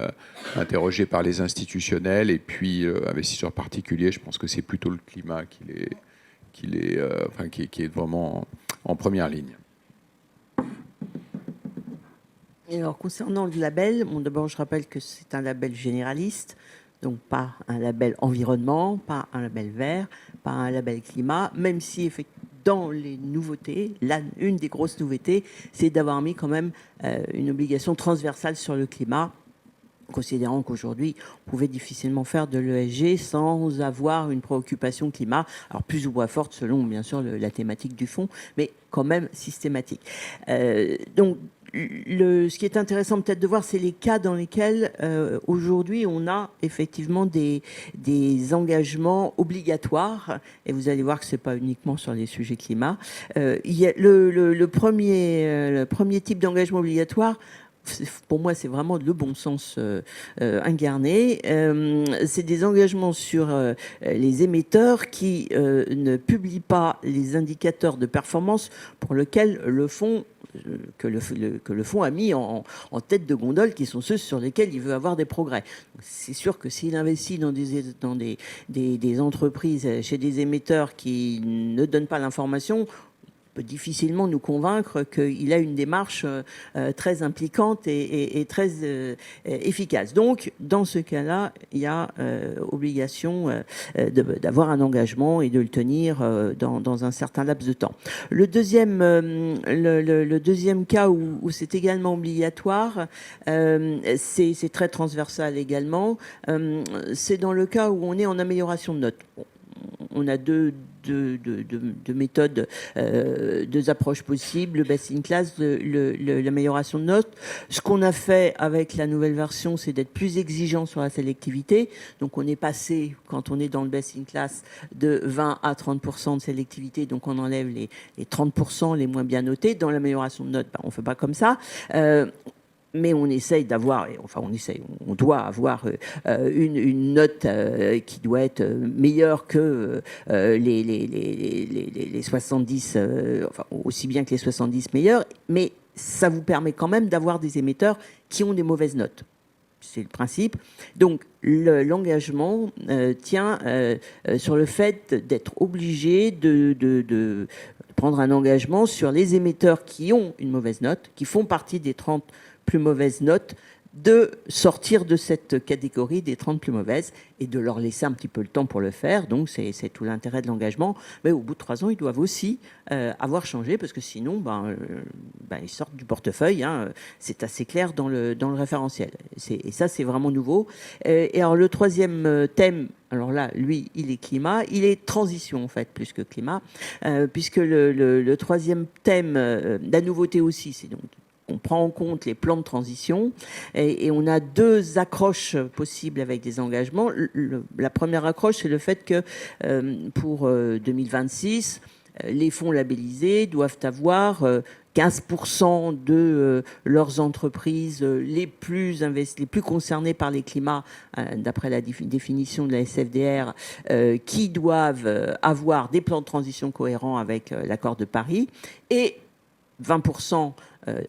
interrogé par les institutionnels, et puis investisseurs particuliers, je pense que c'est plutôt le climat qui est vraiment en première ligne. Et alors concernant le label, d'abord je rappelle que c'est un label généraliste, donc pas un label environnement, pas un label vert, pas un label climat, même si dans les nouveautés, une des grosses nouveautés, c'est d'avoir mis quand même une obligation transversale sur le climat, considérant qu'aujourd'hui, on pouvait difficilement faire de l'ESG sans avoir une préoccupation climat, alors plus ou moins forte selon, bien sûr, la thématique du fonds, mais quand même systématique. Donc, ce qui est intéressant peut-être de voir, c'est les cas dans lesquels aujourd'hui on a effectivement des engagements obligatoires, et vous allez voir que c'est pas uniquement sur les sujets climat. Il y a le premier type d'engagement obligatoire. Pour moi, c'est vraiment le bon sens incarné. C'est des engagements sur les émetteurs qui ne publient pas les indicateurs de performance pour lesquels le fonds que le fonds a mis en tête de gondole, qui sont ceux sur lesquels il veut avoir des progrès. C'est sûr que s'il investit dans des entreprises, chez des émetteurs qui ne donnent pas l'information, peut difficilement nous convaincre qu'il a une démarche très impliquante et très efficace. Donc, dans ce cas-là, il y a obligation d'avoir un engagement et de le tenir dans un certain laps de temps. Le deuxième cas où c'est également obligatoire, c'est très transversal également, c'est dans le cas où on est en amélioration de notes. On a deux méthodes, deux approches possibles, le best in class, l'amélioration de notes. Ce qu'on a fait avec la nouvelle version, c'est d'être plus exigeant sur la sélectivité. Donc on est passé, quand on est dans le best in class, de 20 à 30% de sélectivité. Donc on enlève les 30% les moins bien notés. Dans l'amélioration de notes, on ne fait pas comme ça. Mais on essaye d'avoir, on doit avoir une note qui doit être meilleure que les 70, aussi bien que les 70 meilleurs, mais ça vous permet quand même d'avoir des émetteurs qui ont des mauvaises notes. C'est le principe. Donc, l'engagement tient sur le fait d'être obligé de prendre un engagement sur les émetteurs qui ont une mauvaise note, qui font partie des 30 plus mauvaises notes, de sortir de cette catégorie des 30 plus mauvaises et de leur laisser un petit peu le temps pour le faire. Donc, c'est tout l'intérêt de l'engagement. Mais au bout de 3 ans, ils doivent aussi avoir changé, parce que sinon, ils sortent du portefeuille. C'est assez clair dans le référentiel. Et ça, c'est vraiment nouveau. Et alors, le troisième thème, alors là, lui, il est climat. Il est transition, en fait, plus que climat, puisque le troisième thème, la nouveauté aussi, c'est donc on prend en compte les plans de transition et on a deux accroches possibles avec des engagements. La première accroche, c'est le fait que pour 2026, les fonds labellisés doivent avoir 15% de leurs entreprises les plus concernées par les climats, d'après la définition de la SFDR, qui doivent avoir des plans de transition cohérents avec l'accord de Paris, et 20%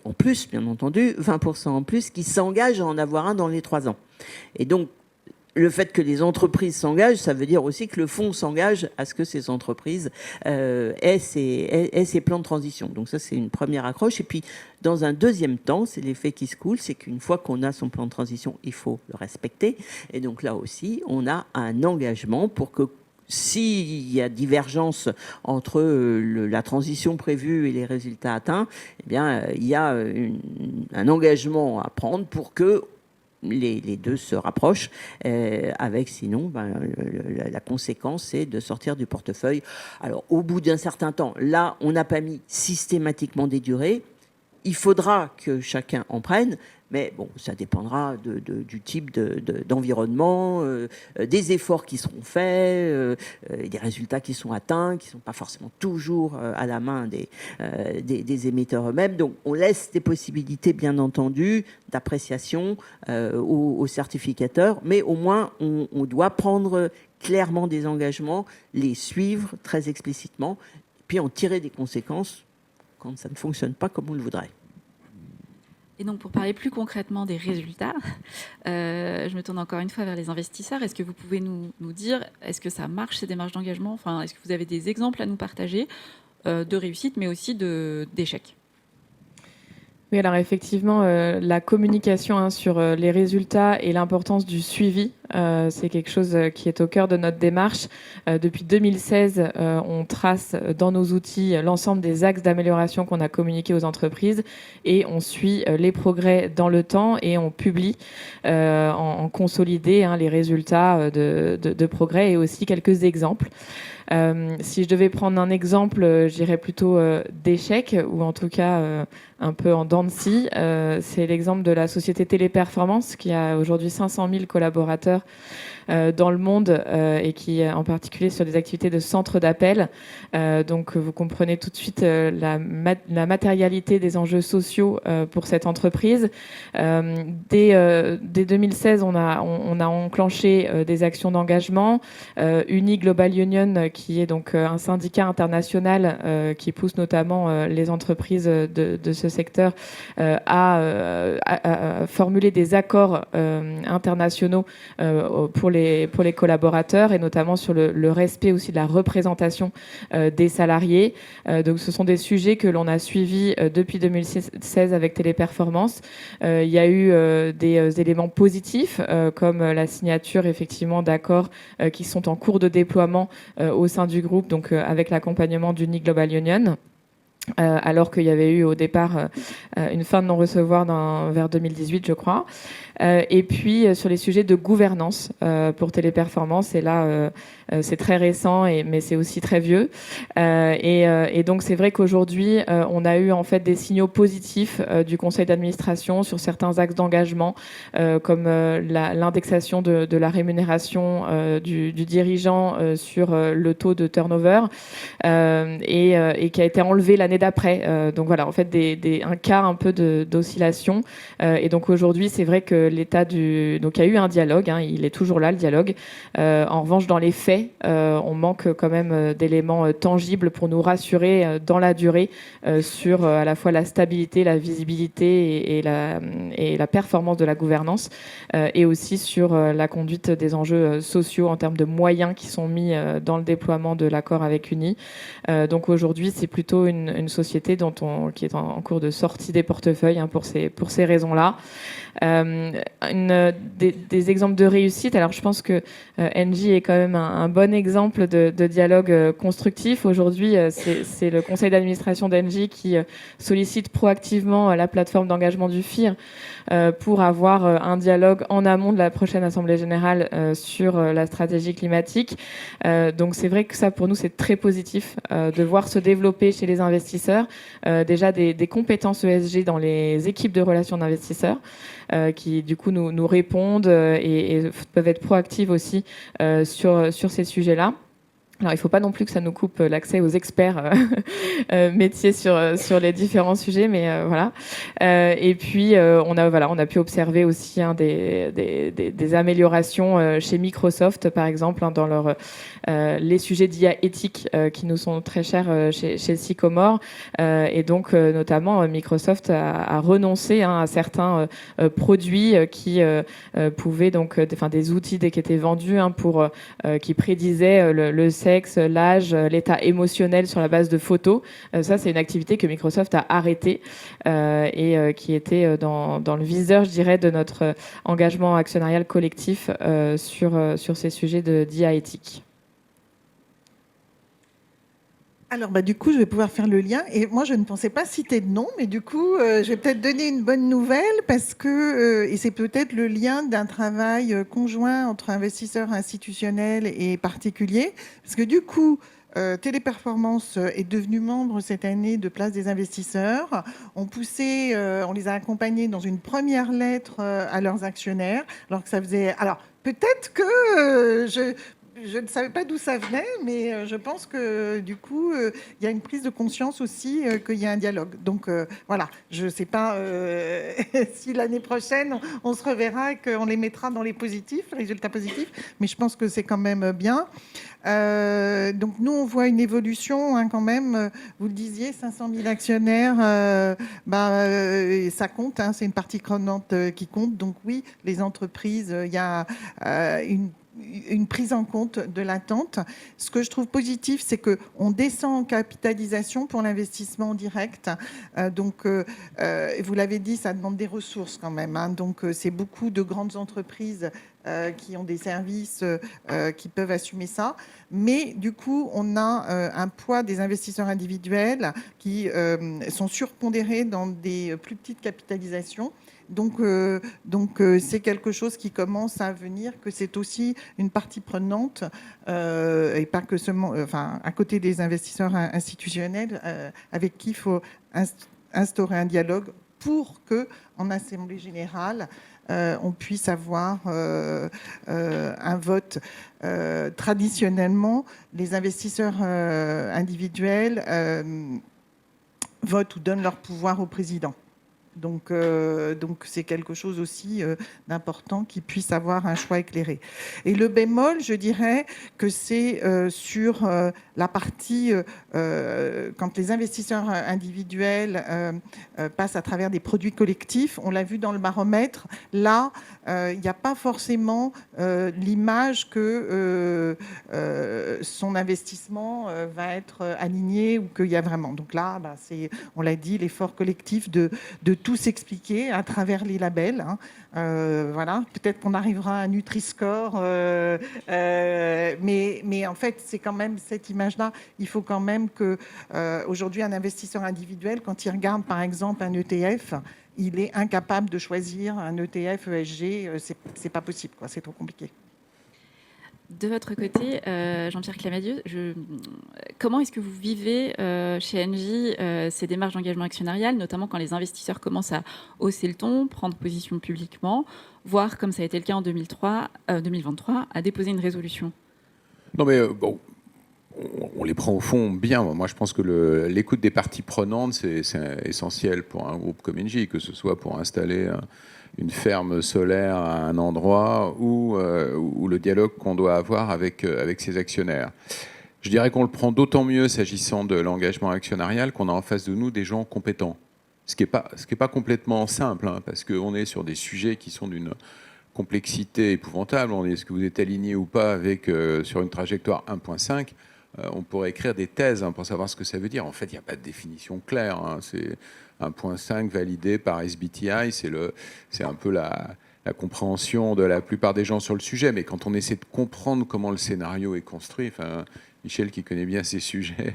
en plus, bien entendu, 20% en plus qui s'engagent à en avoir un dans les 3 ans. Et donc, le fait que les entreprises s'engagent, ça veut dire aussi que le fonds s'engage à ce que ces entreprises aient ces plans de transition. Donc ça, c'est une première accroche. Et puis, dans un deuxième temps, c'est l'effet qui se coule, c'est qu'une fois qu'on a son plan de transition, il faut le respecter. Et donc là aussi, on a un engagement pour que s'il y a divergence entre la transition prévue et les résultats atteints, eh bien, il y a un engagement à prendre pour que les deux se rapprochent, avec sinon, la conséquence, c'est de sortir du portefeuille. Alors, au bout d'un certain temps, là, on n'a pas mis systématiquement des durées. Il faudra que chacun en prenne, mais bon, ça dépendra du type d'environnement, des efforts qui seront faits, des résultats qui sont atteints, qui ne sont pas forcément toujours à la main des émetteurs eux-mêmes. Donc, on laisse des possibilités, bien entendu, d'appréciation aux certificateurs, mais au moins, on doit prendre clairement des engagements, les suivre très explicitement, puis en tirer des conséquences quand ça ne fonctionne pas comme on le voudrait. Et donc, pour parler plus concrètement des résultats, je me tourne encore une fois vers les investisseurs. Est-ce que vous pouvez nous dire, est-ce que ça marche, ces démarches d'engagement ? Enfin, est-ce que vous avez des exemples à nous partager de réussite, mais aussi d'échecs ? Oui, alors effectivement, la communication sur les résultats et l'importance du suivi, c'est quelque chose qui est au cœur de notre démarche. Depuis 2016, on trace dans nos outils l'ensemble des axes d'amélioration qu'on a communiqués aux entreprises et on suit les progrès dans le temps et on publie en consolidé les résultats de progrès et aussi quelques exemples. Si je devais prendre un exemple, je dirais plutôt d'échec, ou en tout cas un peu en dents de scie. C'est l'exemple de la société Téléperformance, qui a aujourd'hui 500 000 collaborateurs dans le monde et qui en particulier sur des activités de centre d'appel. Donc vous comprenez tout de suite la matérialité des enjeux sociaux pour cette entreprise. Dès 2016, on a enclenché des actions d'engagement. Uni Global Union, qui est donc un syndicat international qui pousse notamment les entreprises de ce secteur à formuler des accords internationaux pour les collaborateurs et notamment sur le respect aussi de la représentation des salariés. Donc ce sont des sujets que l'on a suivis depuis 2016 avec Téléperformance. Il y a eu des éléments positifs comme la signature effectivement d'accords qui sont en cours de déploiement au sein du groupe, donc avec l'accompagnement d'Uni Global Union. Alors qu'il y avait eu au départ une fin de non-recevoir vers 2018, je crois. Et puis sur les sujets de gouvernance pour Téléperformance, et là c'est très récent, mais c'est aussi très vieux. Et donc c'est vrai qu'aujourd'hui on a eu en fait des signaux positifs du conseil d'administration sur certains axes d'engagement, comme l'indexation de la rémunération du dirigeant sur le taux de turnover, et qui a été enlevé l'année d'après. Donc voilà, en fait un cas un peu d'oscillation. Et donc aujourd'hui c'est vrai que donc il y a eu un dialogue, il est toujours là le dialogue. En revanche, dans les faits, on manque quand même d'éléments tangibles pour nous rassurer dans la durée sur à la fois la stabilité, la visibilité et la performance de la gouvernance, et aussi sur la conduite des enjeux sociaux en termes de moyens qui sont mis dans le déploiement de l'accord avec Uni. Donc aujourd'hui, c'est plutôt une société qui est en cours de sortie des portefeuilles pour ces raisons-là. Des exemples de réussite. Alors, je pense que Engie est quand même un bon exemple de dialogue constructif. Aujourd'hui, c'est le conseil d'administration d'Engie qui sollicite proactivement la plateforme d'engagement du FIR pour avoir un dialogue en amont de la prochaine Assemblée générale sur la stratégie climatique. Donc, c'est vrai que ça, pour nous, c'est très positif de voir se développer chez les investisseurs déjà des compétences ESG dans les équipes de relations d'investisseurs, qui du coup nous répondent et peuvent être proactives aussi sur ces sujets-là. Alors, il ne faut pas non plus que ça nous coupe l'accès aux experts métiers sur les différents sujets, mais voilà. Et puis, on a pu observer aussi des améliorations chez Microsoft, par exemple, dans les sujets d'IA éthique qui nous sont très chers chez Sycomore. Et donc, notamment, Microsoft a renoncé à certains produits qui pouvaient, donc, des outils qui étaient vendus qui prédisaient le sexe, l'âge, l'état émotionnel sur la base de photos. Ça, c'est une activité que Microsoft a arrêtée et qui était dans le viseur, je dirais, de notre engagement actionnarial collectif sur ces sujets d'IA éthique. Alors, du coup, je vais pouvoir faire le lien. Et moi, je ne pensais pas citer de nom, mais du coup, je vais peut-être donner une bonne nouvelle parce que, et c'est peut-être le lien d'un travail conjoint entre investisseurs institutionnels et particuliers. Parce que du coup, Téléperformance est devenu membre cette année de Place des investisseurs. On les a accompagnés dans une première lettre à leurs actionnaires, alors que ça faisait... Alors, peut-être que je ne savais pas d'où ça venait, mais je pense que du coup, il y a une prise de conscience aussi qu'il y a un dialogue. Donc voilà, je ne sais pas si l'année prochaine, on se reverra et qu'on les mettra dans les résultats positifs, mais je pense que c'est quand même bien. Donc nous, on voit une évolution quand même. Vous le disiez, 500 000 actionnaires, ça compte, c'est une partie prenante qui compte. Donc oui, les entreprises, il y a une prise en compte de l'attente. Ce que je trouve positif, c'est qu'on descend en capitalisation pour l'investissement direct. Vous l'avez dit, ça demande des ressources quand même. Donc, c'est beaucoup de grandes entreprises qui ont des services qui peuvent assumer ça. Mais du coup, on a un poids des investisseurs individuels qui sont surpondérés dans des plus petites capitalisations. Donc, c'est quelque chose qui commence à venir, que c'est aussi une partie prenante, et pas que seulement, à côté des investisseurs institutionnels, avec qui il faut instaurer un dialogue pour que, en assemblée générale, on puisse avoir un vote. Traditionnellement, les investisseurs individuels votent ou donnent leur pouvoir au président. Donc c'est quelque chose aussi d'important qui puisse avoir un choix éclairé. Et le bémol, je dirais que c'est sur la partie quand les investisseurs individuels passent à travers des produits collectifs. On l'a vu dans le baromètre. Là, il n'y a pas forcément l'image que son investissement va être aligné ou qu'il y a vraiment. Donc là, c'est, on l'a dit, l'effort collectif de tout s'expliquer à travers les labels. Voilà, peut-être qu'on arrivera à Nutri-Score, mais en fait, c'est quand même cette image-là. Il faut quand même que aujourd'hui, un investisseur individuel, quand il regarde par exemple un ETF, il est incapable de choisir un ETF ESG. C'est pas possible, quoi. C'est trop compliqué. De votre côté, Jean-Pierre Clamadieu, comment est-ce que vous vivez chez Engie ces démarches d'engagement actionnarial, notamment quand les investisseurs commencent à hausser le ton, prendre position publiquement, voire, comme ça a été le cas en 2023, à déposer une résolution? Non mais bon, on les prend au fond bien. Moi, je pense que l'écoute des parties prenantes, c'est essentiel pour un groupe comme Engie, que ce soit pour installer une ferme solaire à un endroit ou le dialogue qu'on doit avoir avec ses actionnaires. Je dirais qu'on le prend d'autant mieux s'agissant de l'engagement actionnarial qu'on a en face de nous des gens compétents. Ce qui est pas complètement simple, parce qu'on est sur des sujets qui sont d'une complexité épouvantable. Est-ce que vous êtes aligné ou pas avec sur une trajectoire 1.5 ? On pourrait écrire des thèses pour savoir ce que ça veut dire. En fait, il n'y a pas de définition claire. C'est 1.5 validé par SBTI. C'est un peu la compréhension de la plupart des gens sur le sujet. Mais quand on essaie de comprendre comment le scénario est construit, Michel qui connaît bien ces sujets,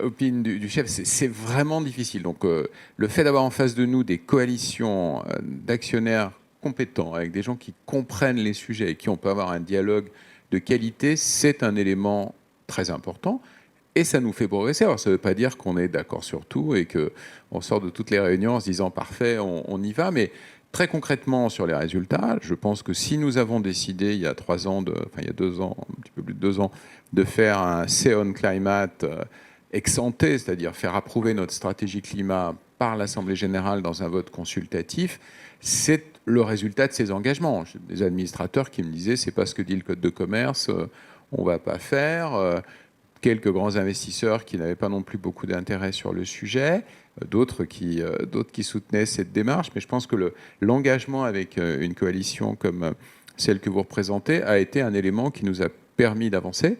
opine du chef, c'est vraiment difficile. Donc le fait d'avoir en face de nous des coalitions d'actionnaires compétents, avec des gens qui comprennent les sujets et qui on peut avoir un dialogue de qualité, c'est un élément très important et ça nous fait progresser. Alors ça ne veut pas dire qu'on est d'accord sur tout et qu'on sort de toutes les réunions en se disant parfait, on y va, mais très concrètement sur les résultats, je pense que si nous avons décidé il y a 3 ans, il y a 2 ans, un petit peu plus de 2 ans, de faire un Say on Climate ex ante, c'est-à-dire faire approuver notre stratégie climat par l'Assemblée générale dans un vote consultatif, c'est le résultat de ces engagements. J'ai des administrateurs qui me disaient c'est pas ce que dit le Code de commerce, on va pas faire. Quelques grands investisseurs qui n'avaient pas non plus beaucoup d'intérêt sur le sujet, d'autres qui soutenaient cette démarche. Mais je pense que l'engagement avec une coalition comme celle que vous représentez a été un élément qui nous a permis d'avancer.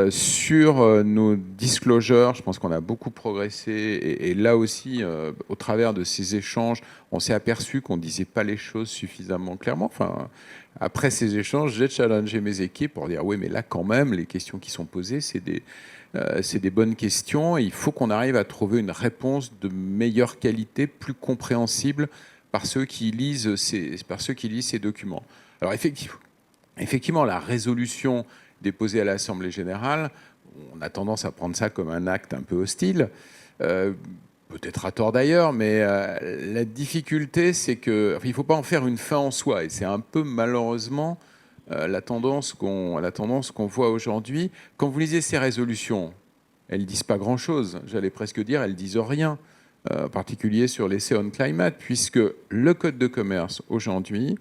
Sur nos disclosures, je pense qu'on a beaucoup progressé et là aussi, au travers de ces échanges, on s'est aperçu qu'on ne disait pas les choses suffisamment clairement. Après ces échanges, j'ai challengé mes équipes pour dire oui, mais là quand même, les questions qui sont posées, c'est des bonnes questions et il faut qu'on arrive à trouver une réponse de meilleure qualité, plus compréhensible par ceux qui lisent ces documents. Alors effectivement, la résolution déposée à l'Assemblée générale, on a tendance à prendre ça comme un acte un peu hostile, peut-être à tort d'ailleurs, mais la difficulté, c'est qu'il ne faut pas en faire une fin en soi, et c'est un peu malheureusement la tendance qu'on voit aujourd'hui. Quand vous lisez ces résolutions, elles ne disent pas grand-chose, j'allais presque dire, elles ne disent rien, en particulier sur les Say on Climate, puisque le Code de commerce aujourd'hui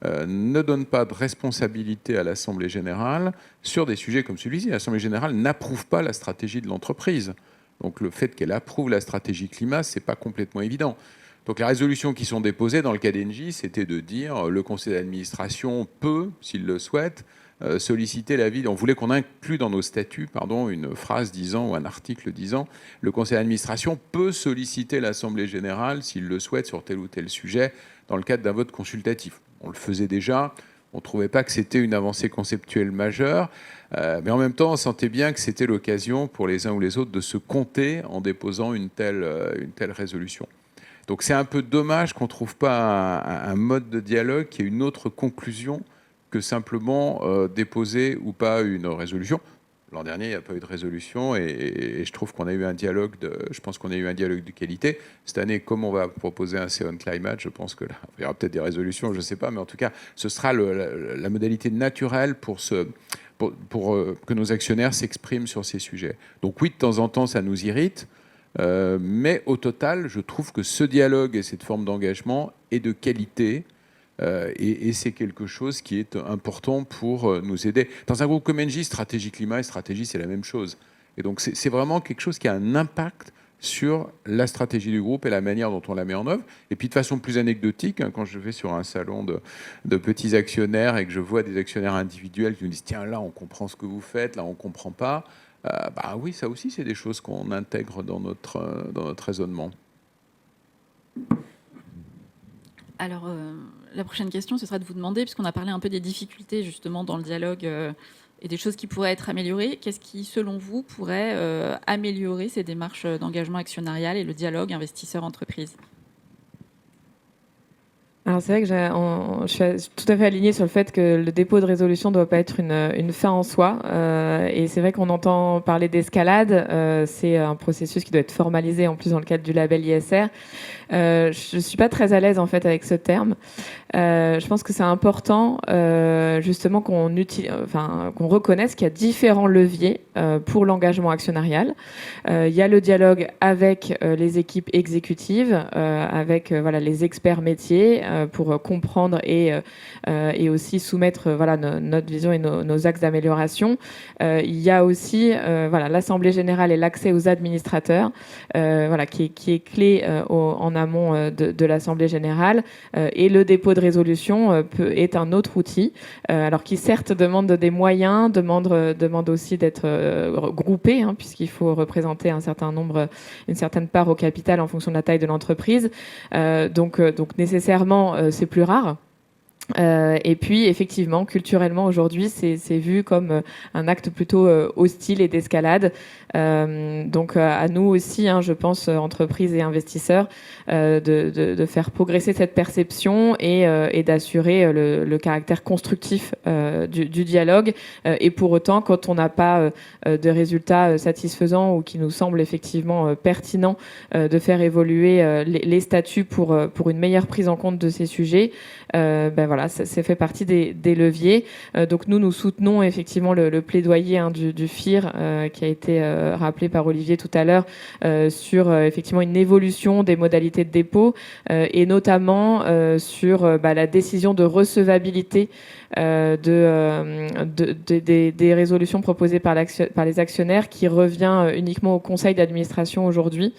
ne donne pas de responsabilité à l'Assemblée générale sur des sujets comme celui-ci. L'Assemblée générale n'approuve pas la stratégie de l'entreprise. Donc le fait qu'elle approuve la stratégie climat, ce n'est pas complètement évident. Donc les résolutions qui sont déposées dans le cas d'Engie, c'était de dire le conseil d'administration peut, s'il le souhaite, solliciter l'avis. On voulait qu'on inclue dans nos statuts, une phrase disant ou un article disant le conseil d'administration peut solliciter l'assemblée générale s'il le souhaite sur tel ou tel sujet dans le cadre d'un vote consultatif. On le faisait déjà. On ne trouvait pas que c'était une avancée conceptuelle majeure, mais en même temps, on sentait bien que c'était l'occasion pour les uns ou les autres de se compter en déposant une telle résolution. Donc c'est un peu dommage qu'on ne trouve pas un mode de dialogue qui ait une autre conclusion que simplement déposer ou pas une résolution. L'an dernier, il n'y a pas eu de résolution et je trouve qu'on a eu un dialogue je pense qu'on a eu un dialogue de qualité. Cette année, comme on va proposer un CO Climate, je pense que là, il y aura peut-être des résolutions, je ne sais pas, mais en tout cas, ce sera la modalité naturelle pour que nos actionnaires s'expriment sur ces sujets. Donc oui, de temps en temps, ça nous irrite, mais au total, je trouve que ce dialogue et cette forme d'engagement est de qualité. Et c'est quelque chose qui est important pour nous aider. Dans un groupe comme Engie, stratégie climat et stratégie, c'est la même chose. Et donc, c'est vraiment quelque chose qui a un impact sur la stratégie du groupe et la manière dont on la met en œuvre. Et puis, de façon plus anecdotique, quand je vais sur un salon de petits actionnaires et que je vois des actionnaires individuels qui me disent « Tiens, là, on comprend ce que vous faites, là, on ne comprend pas », oui, ça aussi, c'est des choses qu'on intègre dans notre raisonnement. Alors, la prochaine question, ce sera de vous demander, puisqu'on a parlé un peu des difficultés justement dans le dialogue et des choses qui pourraient être améliorées, qu'est-ce qui, selon vous, pourrait améliorer ces démarches d'engagement actionnarial et le dialogue investisseur-entreprise ? Alors c'est vrai que je suis tout à fait alignée sur le fait que le dépôt de résolution ne doit pas être une fin en soi. Et c'est vrai qu'on entend parler d'escalade. C'est un processus qui doit être formalisé en plus dans le cadre du label ISR. Je ne suis pas très à l'aise en fait avec ce terme. Je pense que c'est important justement qu'on reconnaisse qu'il y a différents leviers pour l'engagement actionnarial. Il y a le dialogue avec les équipes exécutives, avec les experts métiers pour comprendre et aussi soumettre notre vision et nos axes d'amélioration. Il y a aussi l'Assemblée générale et l'accès aux administrateurs qui est clé en amont de l'Assemblée générale et le dépôt de résolution est un autre outil alors qui certes demande des moyens, demande aussi d'être groupé puisqu'il faut représenter un certain nombre, une certaine part au capital en fonction de la taille de l'entreprise. Donc nécessairement c'est plus rare. Et puis effectivement, culturellement aujourd'hui, c'est vu comme un acte plutôt hostile et d'escalade. Donc à nous aussi, je pense, entreprises et investisseurs, de faire progresser cette perception et d'assurer le caractère constructif du dialogue. Et pour autant, quand on n'a pas de résultats satisfaisants ou qui nous semble effectivement pertinent de faire évoluer les statuts pour une meilleure prise en compte de ces sujets, ça fait partie des leviers. Donc nous soutenons effectivement le plaidoyer du FIR qui a été rappelé par Olivier tout à l'heure sur effectivement une évolution des modalités de dépôt et notamment sur la décision de recevabilité des résolutions proposées par les actionnaires qui revient uniquement au conseil d'administration aujourd'hui.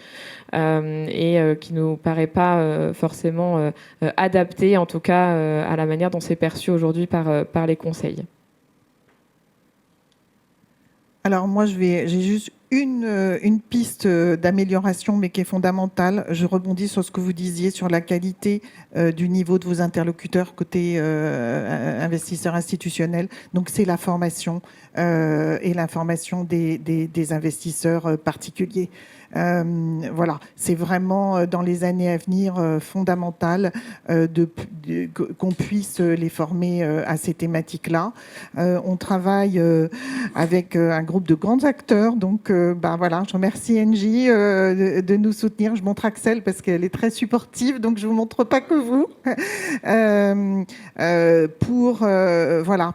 Et qui nous paraît pas forcément adapté, en tout cas à la manière dont c'est perçu aujourd'hui par les conseils. Alors moi, j'ai juste une piste d'amélioration, mais qui est fondamentale. Je rebondis sur ce que vous disiez sur la qualité du niveau de vos interlocuteurs côté investisseurs institutionnels. Donc c'est la formation et l'information des investisseurs particuliers. C'est vraiment dans les années à venir fondamental qu'on puisse les former à ces thématiques-là. On travaille avec un groupe de grands acteurs, donc je remercie Engie de nous soutenir. Je montre Axel parce qu'elle est très supportive, donc je vous montre pas que vous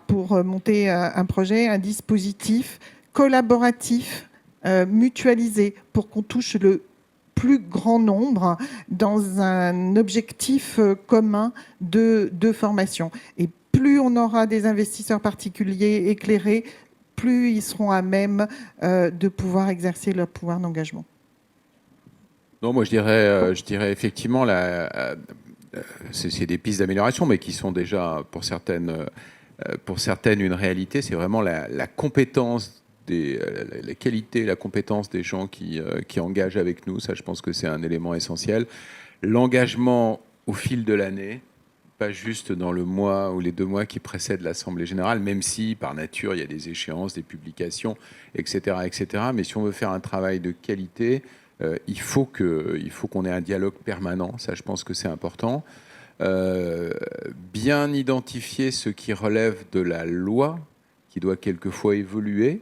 pour monter un projet, un dispositif collaboratif. Mutualisé pour qu'on touche le plus grand nombre dans un objectif commun de formation. Et plus on aura des investisseurs particuliers éclairés, plus ils seront à même de pouvoir exercer leur pouvoir d'engagement. Non, moi je dirais effectivement, c'est des pistes d'amélioration, mais qui sont déjà pour certaines pour certaines une réalité, c'est vraiment la compétence la qualité, la compétence des gens qui engagent avec nous. Ça, je pense que c'est un élément essentiel. L'engagement au fil de l'année, pas juste dans le mois ou les 2 mois qui précèdent l'Assemblée générale, même si par nature il y a des échéances, des publications, etc., etc. Mais si on veut faire un travail de qualité, il faut qu'on ait un dialogue permanent. Ça, je pense que c'est important. Bien identifier ce qui relève de la loi, qui doit quelquefois évoluer,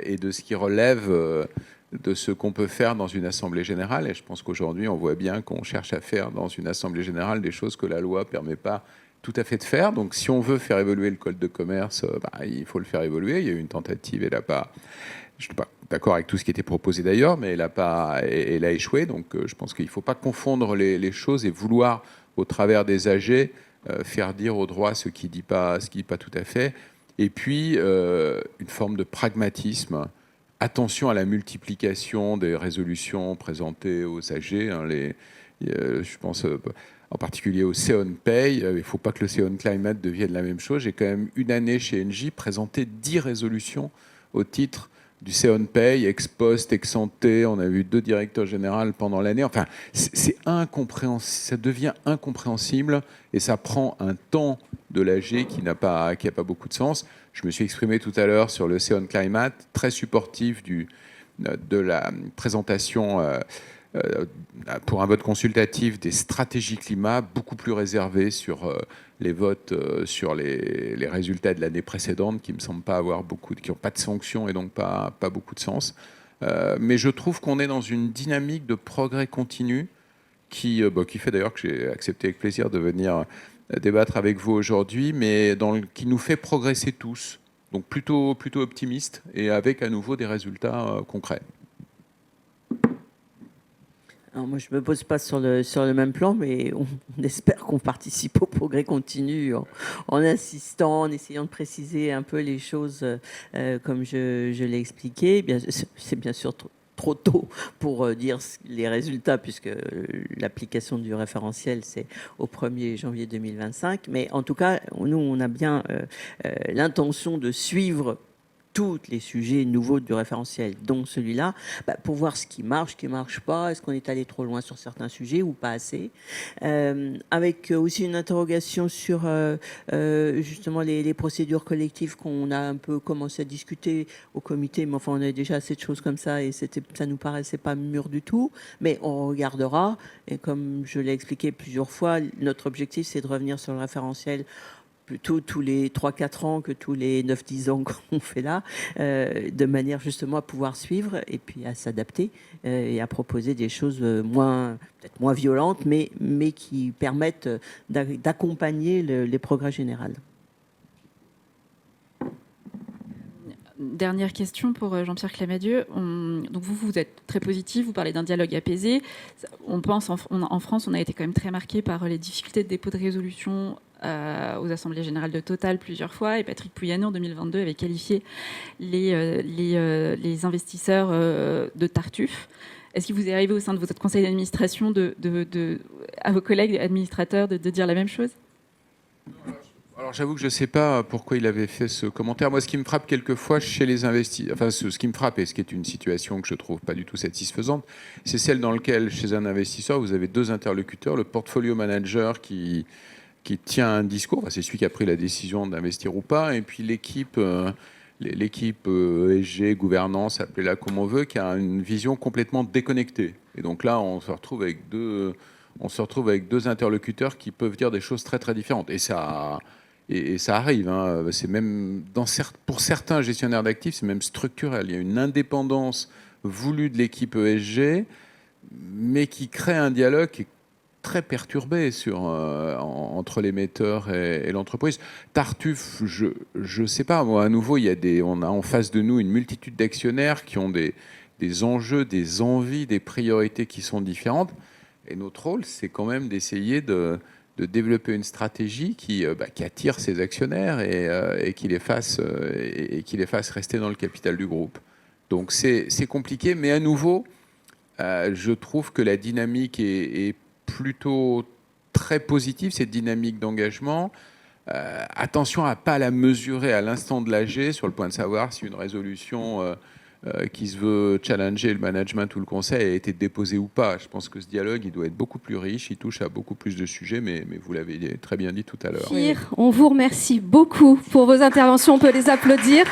et de ce qui relève de ce qu'on peut faire dans une assemblée générale. Et je pense qu'aujourd'hui, on voit bien qu'on cherche à faire dans une assemblée générale des choses que la loi ne permet pas tout à fait de faire. Donc si on veut faire évoluer le code de commerce, il faut le faire évoluer. Il y a eu une tentative, elle n'a pas... Je ne suis pas d'accord avec tout ce qui était proposé d'ailleurs, mais elle a échoué. Donc je pense qu'il ne faut pas confondre les choses et vouloir, au travers des AG, faire dire au droit ce qui ne dit pas tout à fait. Et puis, une forme de pragmatisme. Attention à la multiplication des résolutions présentées aux AG. Je pense en particulier au CO Pay. Il ne faut pas que le CO Climate devienne la même chose. J'ai quand même une année chez Engie présenté 10 résolutions au titre du CO Pay, ex post, ex ante. On a vu 2 directeurs généraux pendant l'année. Enfin, c'est incompréhensible. Ça devient incompréhensible et ça prend un temps de l'AG qui n'a pas beaucoup de sens. Je me suis exprimé tout à l'heure sur le CO Climate, très supportif de la présentation pour un vote consultatif des stratégies climat, beaucoup plus réservé sur les votes sur les résultats de l'année précédente, qui ne me semblent pas avoir qui n'ont pas de sanctions et donc pas beaucoup de sens. Mais je trouve qu'on est dans une dynamique de progrès continu qui fait d'ailleurs que j'ai accepté avec plaisir de venir débattre avec vous aujourd'hui, mais qui nous fait progresser tous. Donc plutôt optimiste et avec à nouveau des résultats concrets. Alors moi, je ne me pose pas sur le même plan, mais on espère qu'on participe au progrès continu en insistant, en essayant de préciser un peu les choses comme je l'ai expliqué. C'est bien sûr trop tôt pour dire les résultats, puisque l'application du référentiel, c'est au 1er janvier 2025. Mais en tout cas, nous, on a bien l'intention de suivre tous les sujets nouveaux du référentiel, dont celui-là, pour voir ce qui marche pas, est-ce qu'on est allé trop loin sur certains sujets ou pas assez, avec aussi une interrogation sur justement les procédures collectives qu'on a un peu commencé à discuter au comité, mais enfin on avait déjà assez de choses comme ça et ça nous paraissait pas mûr du tout, mais on regardera, et comme je l'ai expliqué plusieurs fois, notre objectif c'est de revenir sur le référentiel plutôt tous les 3-4 ans que tous les 9-10 ans qu'on fait là, de manière justement à pouvoir suivre et puis à s'adapter et à proposer des choses peut-être moins violentes, mais qui permettent d'accompagner les progrès généraux. Dernière question pour Jean-Pierre Clamadieu. Donc vous êtes très positif, vous parlez d'un dialogue apaisé. On pense en France, on a été quand même très marqué par les difficultés de dépôt de résolution aux assemblées générales de Total plusieurs fois, et Patrick Pouyanné en 2022 avait qualifié les investisseurs de Tartuffe. Est-ce qu'il vous est arrivé au sein de votre conseil d'administration à vos collègues administrateurs de dire la même chose ? Alors j'avoue que je ne sais pas pourquoi il avait fait ce commentaire. Moi, ce qui me frappe quelquefois chez les investisseurs, enfin ce qui me frappe et ce qui est une situation que je ne trouve pas du tout satisfaisante, c'est celle dans laquelle, chez un investisseur, vous avez 2 interlocuteurs, le portfolio manager qui tient un discours, c'est celui qui a pris la décision d'investir ou pas, et puis l'équipe ESG, gouvernance, appelez-la comme on veut, qui a une vision complètement déconnectée. Et donc là, on se retrouve avec deux interlocuteurs qui peuvent dire des choses très très différentes. Et ça arrive. C'est même pour certains gestionnaires d'actifs, c'est même structurel. Il y a une indépendance voulue de l'équipe ESG, mais qui crée un dialogue qui est très perturbé entre l'émetteur et l'entreprise. Tartuffe, je sais pas. Moi, à nouveau, on a en face de nous une multitude d'actionnaires qui ont des enjeux, des envies, des priorités qui sont différentes. Et notre rôle, c'est quand même d'essayer de développer une stratégie qui attire ses actionnaires et qui les fasse rester dans le capital du groupe. Donc c'est compliqué, mais à nouveau, je trouve que la dynamique est plutôt très positive, cette dynamique d'engagement. attention à ne pas la mesurer à l'instant de l'AG sur le point de savoir si une résolution qui se veut challenger le management ou le conseil a été déposée ou pas. Je pense que ce dialogue, il doit être beaucoup plus riche, il touche à beaucoup plus de sujets, mais vous l'avez très bien dit tout à l'heure. On vous remercie beaucoup pour vos interventions, on peut les applaudir.